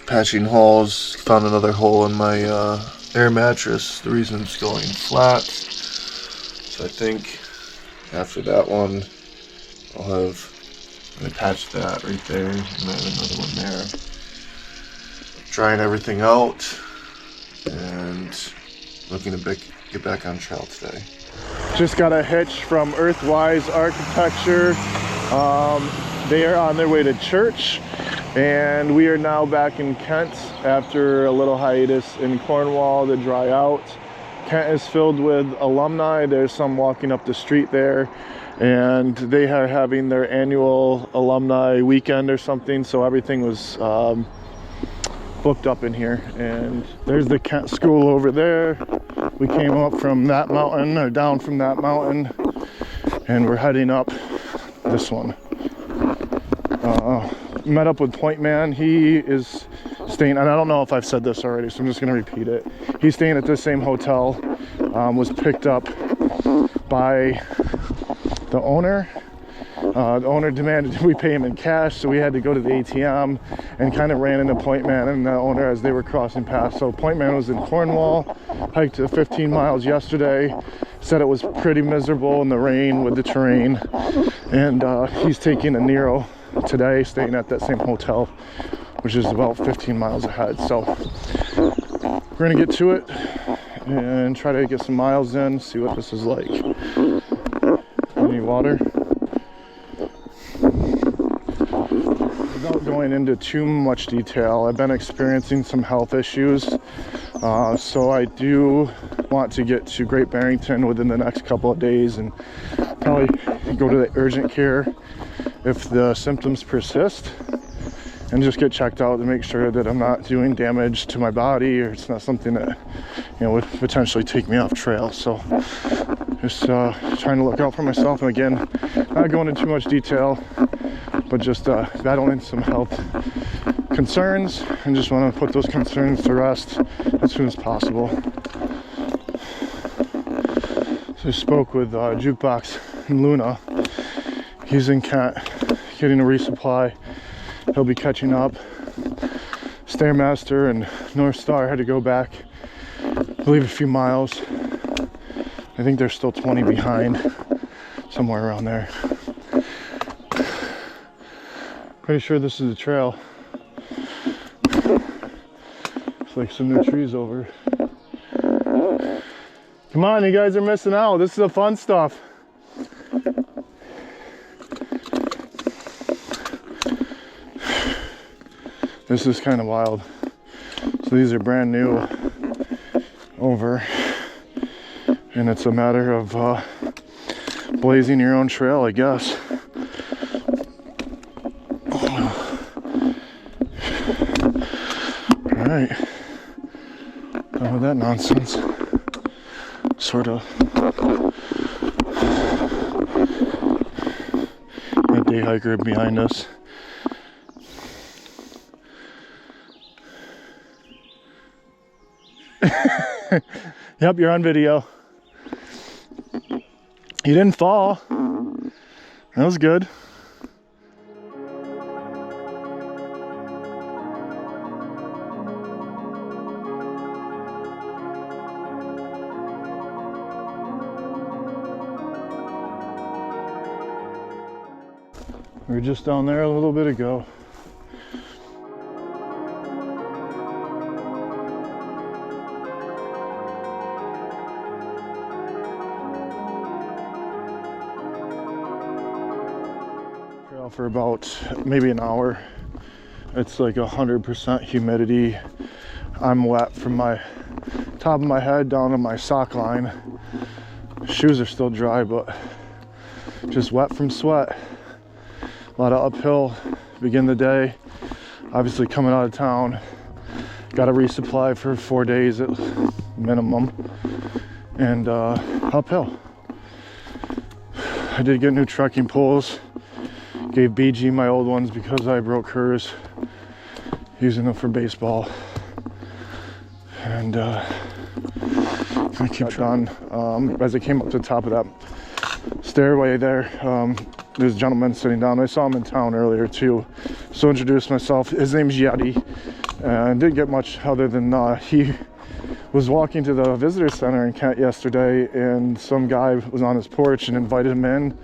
patching holes. Found another hole in my air mattress. The reason it's going flat. So I think after that one, I'm gonna patch that right there, and I have another one there. Drying everything out, and looking to get back on trail today. Just got a hitch from Earthwise Architecture. They are on their way to church, and we are now back in Kent after a little hiatus in Cornwall to dry out. Kent is filled with alumni. There's some walking up the street there, and they are having their annual alumni weekend or something, so everything was booked up in here. And there's the Kent School over there. We came up from that mountain, or down from that mountain, and we're heading up this one. Met up with Point Man. He is staying, and I don't know if I've said this already, so I'm just going to repeat it. He's staying at this same hotel, was picked up by the owner. The owner demanded we pay him in cash, so we had to go to the ATM and kind of ran into Point Man and the owner as they were crossing paths. So Point Man was in Cornwall, hiked 15 miles yesterday, said it was pretty miserable in the rain with the terrain, and he's taking a Nero today, staying at that same hotel, which is about 15 miles ahead. So we're gonna get to it and try to get some miles in, see what this is like. Any water? Without going into too much detail, I've been experiencing some health issues, so I do want to get to Great Barrington within the next couple of days and probably go to the urgent care if the symptoms persist, and just get checked out to make sure that I'm not doing damage to my body, or it's not something that, you know, would potentially take me off trail. So just trying to look out for myself, and again, not going into too much detail, but just battling some health concerns, and just want to put those concerns to rest as soon as possible. So I spoke with Jukebox and Luna. He's in Kent getting a resupply. He'll be catching up. Stairmaster and North Star had to go back, I believe, a few miles. I think they're still 20 behind, somewhere around there. Pretty sure this is the trail. It's like some new trees over. Come on, you guys are missing out. This is the fun stuff. This is kind of wild. So these are brand new over, and it's a matter of blazing your own trail, I guess. All right, done with that nonsense. Sort of. That day hiker behind us. Yep, you're on video. You didn't fall. That was good. We were just down there a little bit ago. For about maybe an hour. It's like 100% humidity. I'm wet from my top of my head down to my sock line. Shoes are still dry, but just wet from sweat. A lot of uphill, begin the day. Obviously coming out of town. Got a resupply for 4 days at minimum. And uphill. I did get new trekking poles. Gave BG my old ones because I broke hers using them for baseball. And I kept on. As I came up to the top of that stairway there, there's a gentleman sitting down. I saw him in town earlier too. So introduced myself. His name's Yeti. and didn't get much other than he was walking to the visitor center in Kent yesterday, and some guy was on his porch and invited him in,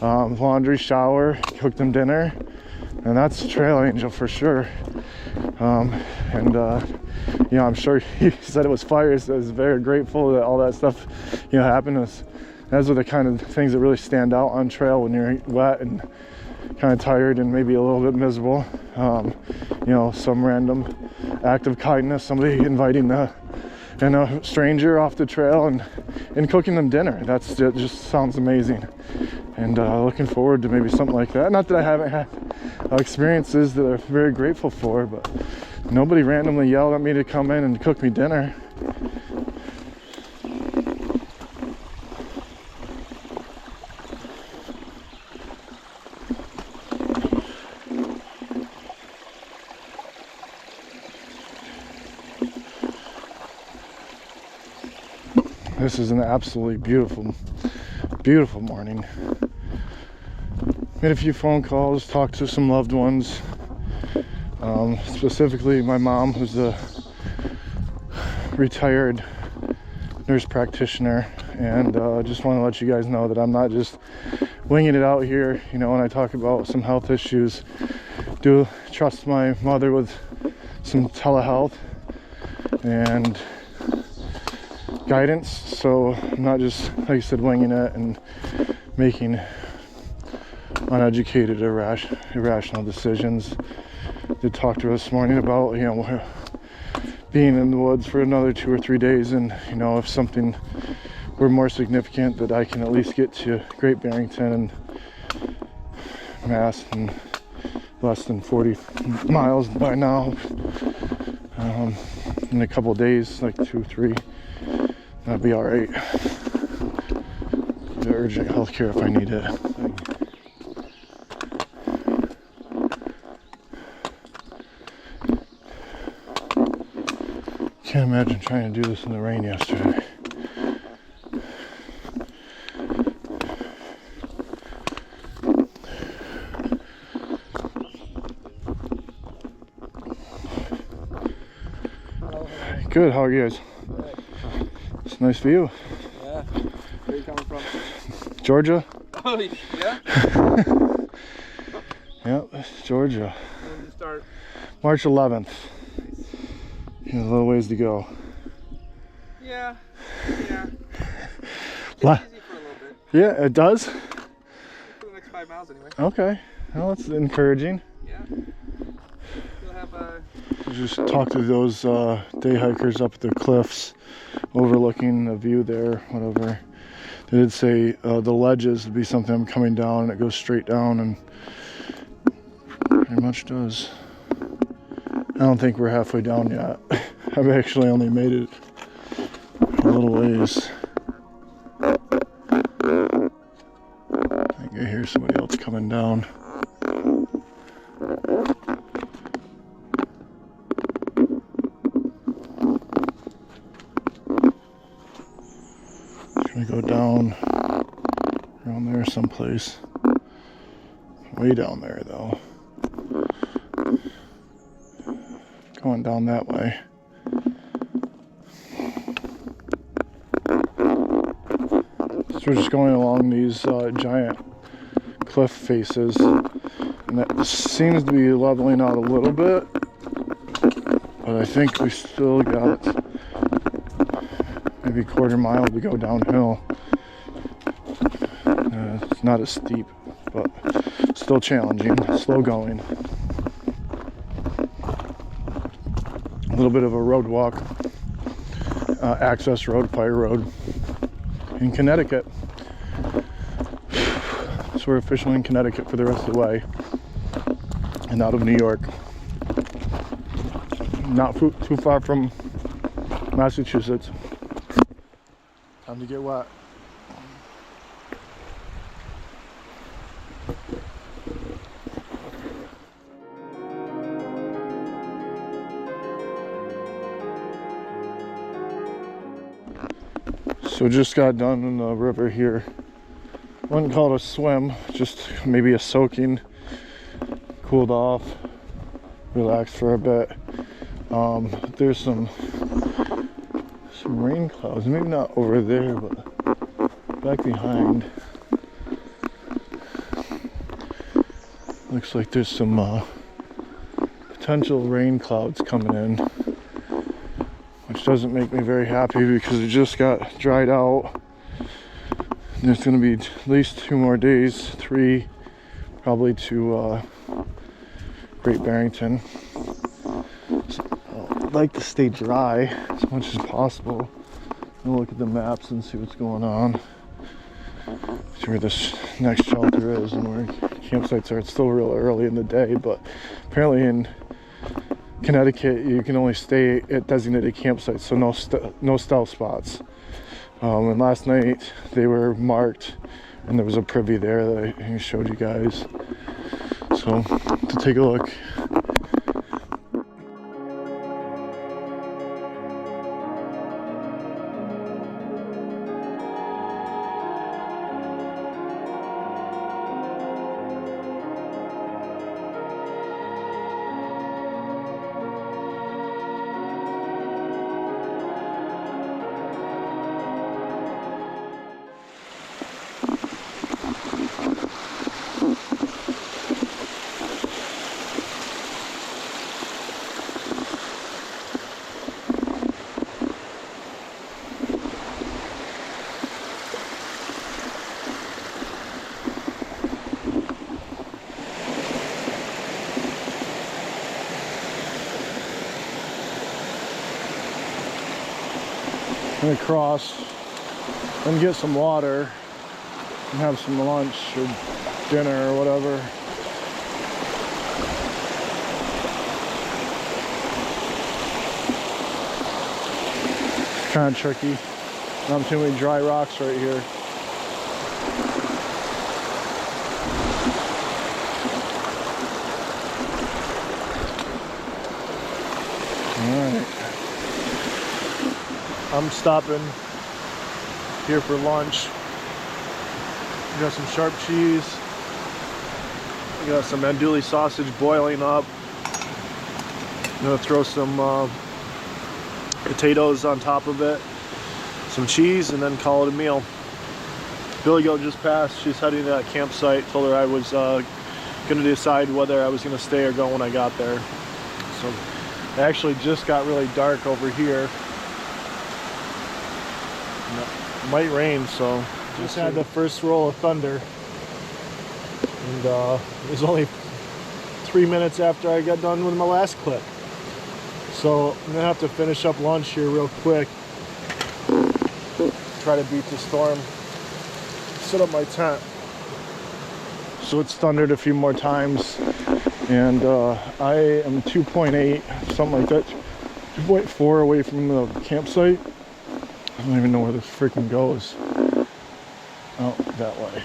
laundry, shower, cooked him dinner, and that's a trail angel for sure. You know, I'm sure he said it was fire, so I was very grateful that all that stuff, you know, happened. Those are the kind of things that really stand out on trail when you're wet and kind of tired and maybe a little bit miserable. You know, some random act of kindness, somebody inviting a stranger off the trail and cooking them dinner. That just sounds amazing. And looking forward to maybe something like that. Not that I haven't had experiences that I'm very grateful for, but nobody randomly yelled at me to come in and cook me dinner. This is an absolutely beautiful, beautiful morning. Made a few phone calls, talked to some loved ones, specifically my mom, who's a retired nurse practitioner, and just want to let you guys know that I'm not just winging it out here. You know, when I talk about some health issues, do trust my mother with some telehealth and guidance, so I'm not just, like I said, winging it and making uneducated, irrational decisions. Did talk to her this morning about, you know, being in the woods for another 2 or 3 days, and you know, if something were more significant, that I can at least get to Great Barrington and Mass in less than 40 miles by now, in a couple days, like 2 or 3. That'd be all right. The urgent health care if I need it. Can't imagine trying to do this in the rain yesterday. Good, how are you guys? It's a nice view. Yeah. Where are you coming from? Georgia. Oh, yeah? Yep, Georgia. When did you start? March 11th. A little ways to go. Yeah. Yeah. It's La- easy for a little bit. Yeah, it does? For the next 5 miles anyway. Okay. Well, that's encouraging. Yeah. You'll have a... Just talk to those day hikers up at the cliffs overlooking the view there, whatever. They did say the ledges would be something I'm coming down, and it goes straight down, and pretty much does. I don't think we're halfway down yet. I've actually only made it a little ways. I think I hear somebody else coming down. Gonna go down around there someplace. Way down there though. Going down that way. So we're just going along these giant cliff faces, and that seems to be leveling out a little bit, but I think we still got maybe a quarter mile to go downhill. It's not as steep, but still challenging, slow going. A little bit of a road walk, access road, fire road in Connecticut. So we're officially in Connecticut for the rest of the way, and out of New York. Not too far from Massachusetts. Time to get wet. So just got done in the river here. Wouldn't call it a swim, just maybe a soaking. Cooled off, relaxed for a bit. There's some rain clouds, maybe not over there, but back behind. Looks like there's some potential rain clouds coming in, which doesn't make me very happy because it just got dried out. There's going to be at least 2 more days, 3 probably to Great Barrington. So I'd like to stay dry as much as possible. I'll look at the maps and see what's going on. See where this next shelter is and where campsites are. It's still real early in the day, but apparently in Connecticut you can only stay at designated campsites, so no stealth spots. And last night they were marked, and there was a privy there that I showed you guys. So to take a look. I'm gonna cross and get some water and have some lunch or dinner or whatever. It's kind of tricky. Not too many dry rocks right here. Alright. I'm stopping here for lunch. We got some sharp cheese. We got some andouille sausage boiling up. I'm gonna throw some potatoes on top of it, some cheese, and then call it a meal. Billy Goat just passed. She's heading to that campsite. Told her I was gonna decide whether I was gonna stay or go when I got there. So it actually just got really dark over here. It might rain, so just had the first roll of thunder, and it was only 3 minutes after I got done with my last clip. So I'm gonna have to finish up lunch here real quick, try to beat the storm, set up my tent. So it's thundered a few more times, and I am 2.8, something like that, 2.4 away from the campsite. I don't even know where this freaking goes. Oh, that way.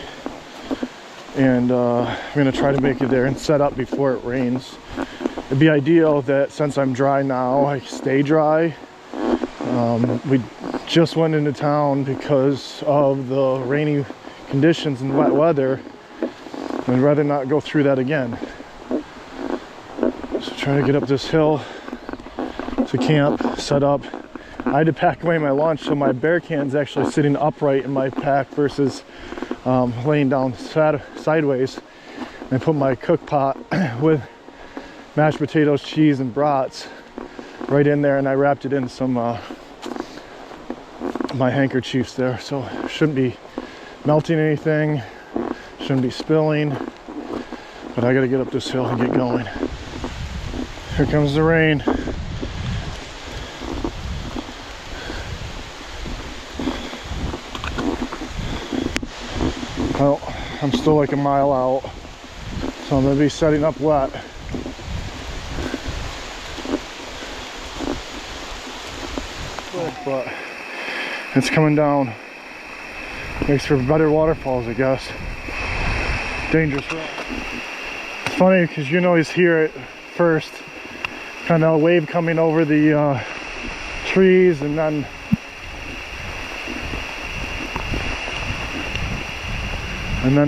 And I'm gonna try to make it there and set up before it rains. It'd be ideal that since I'm dry now, I stay dry. We just went into town because of the rainy conditions and wet weather. I'd rather not go through that again. So trying to get up this hill to camp, set up. I had to pack away my lunch, so my bear can's actually sitting upright in my pack versus laying down sideways. And I put my cook pot with mashed potatoes, cheese, and brats right in there, and I wrapped it in some my handkerchiefs there, so it shouldn't be melting anything, shouldn't be spilling. But I gotta get up this hill and get going. Here comes the rain. Well, I'm still like a mile out, so I'm gonna be setting up wet. But it's coming down. Makes for better waterfalls, I guess. Dangerous rock. It's funny because you can always hear it first. Kind of a wave coming over the trees, and then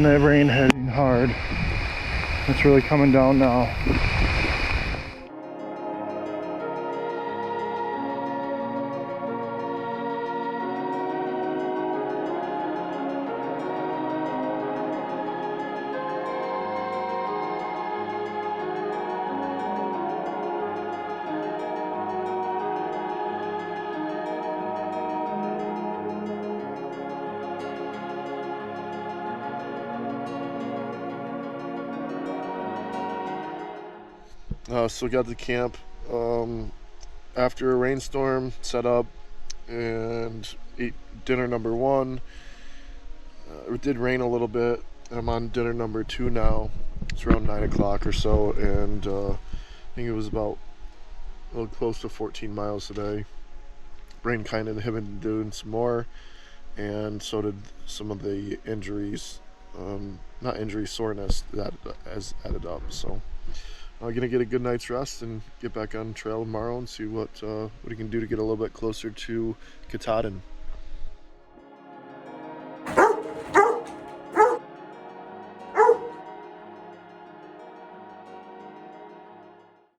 the rain hitting hard. It's really coming down now. So got to camp after a rainstorm, set up and ate dinner number 1. It did rain a little bit. I'm on dinner number 2 now. It's around 9 o'clock or so, and I think it was about a little close to 14 miles today. Rain kind of inhibited doing some more, and so did some of the injuries. Not injury, soreness that has added up. So I'm gonna get a good night's rest and get back on trail tomorrow and see what we can do to get a little bit closer to Katahdin.